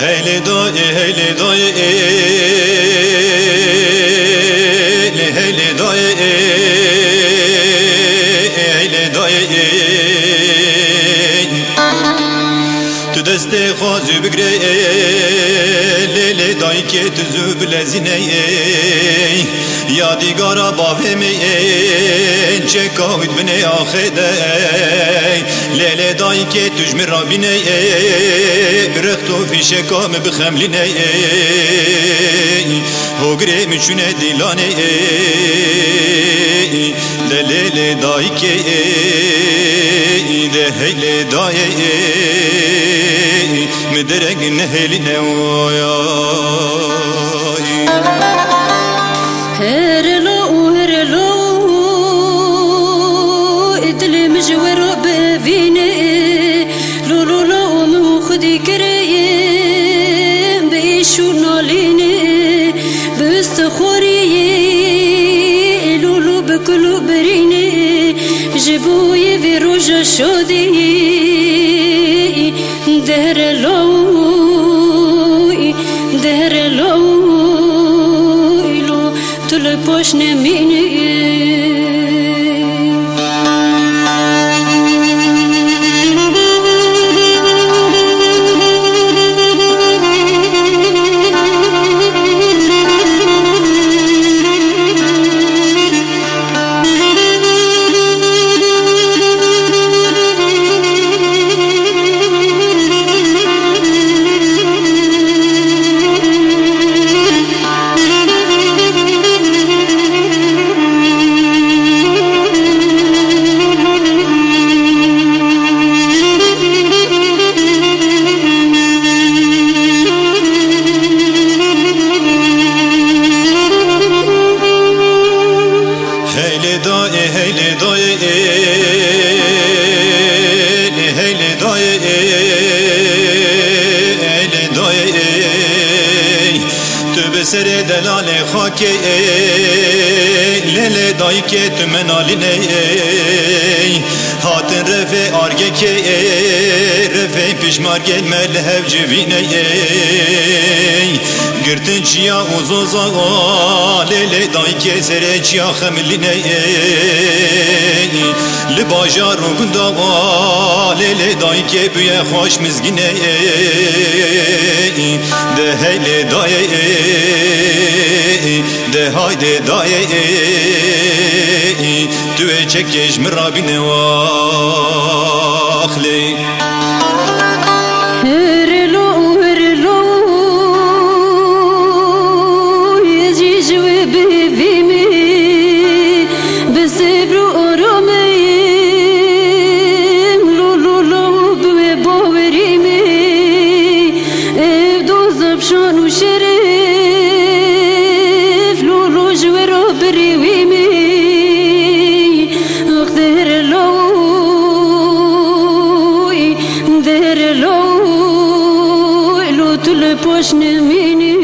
هيلي دوي هيلي دوي هيلي دوي هيلي دوي تو دسته خوازو بگره لیلی دایی که تو زو بلزینه یادیگارا باوه می چه کاوید بنه آخده لیلی دایی که توش می رابینه برختو فیشه کام بخملینه هوگره میچونه دیلانه لیلی دایی که ده هیلی دایی مدرق نهلی نوایی هرلو هرلو ادل مجور بفيني لولو لو مو خدي كريم بيشو ناليني بستخوري لولو بكلو بريني جبوي في روجا شودي پشن مینی سر دلال خاکی لیل دایی که تو منالینه هاتن رفه آرگه که رفه پیشمار گل ملهو جوینه گرتن چیا اوزوزا لیل دایی که سر چیا خملینه لباجا رو گندا لیل دایی که بوی خوش مزگینه ده هیل دایی ده هایده دایی توی چکش مرابینه واخلی هرلو هرلو یجیجوی بیویمی بسیبرو آرامیم لولو لو بوی باوریمی ایو دوزب شانو شریف لولو جویرو بریویمی اختر لوی در لوی لو تل پشن مینی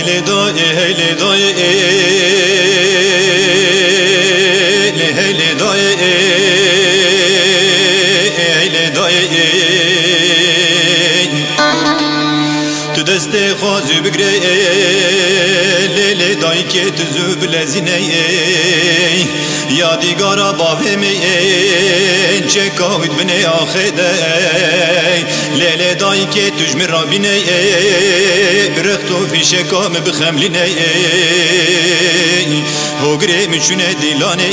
هيلي داي هيلي داي هيلي داي هيلي داي تو دست خوازو بگره لیلی دای که تو زو بلزینه یادیگارا باوهمه چه کاوید بنه آخده لیلی دای که تو جمر رابینه برختو فیشه کام بخملینه هوگره مچونه دیلانه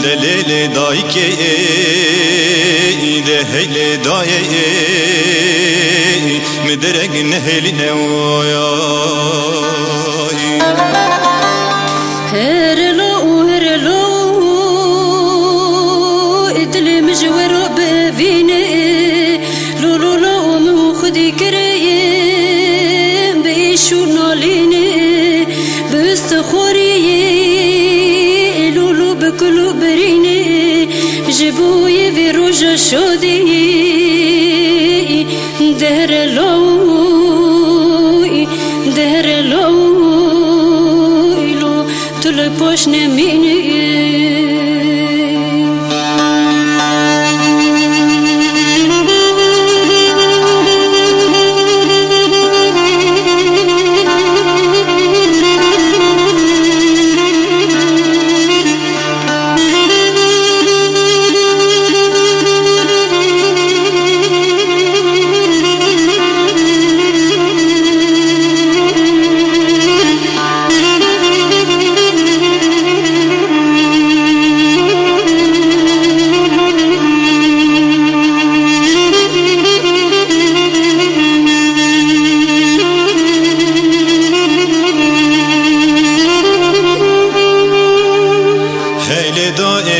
لیلی دای که ده هیلی دای مدرق نهلي نواياي هرلو ادلي مجور بفيني لولو من خدي كريم بيشو ناليني بستخوري لولو بكلو بريني جبوي في روجا شودي دهر لو تل پوش نمینی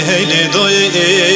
هيلي داي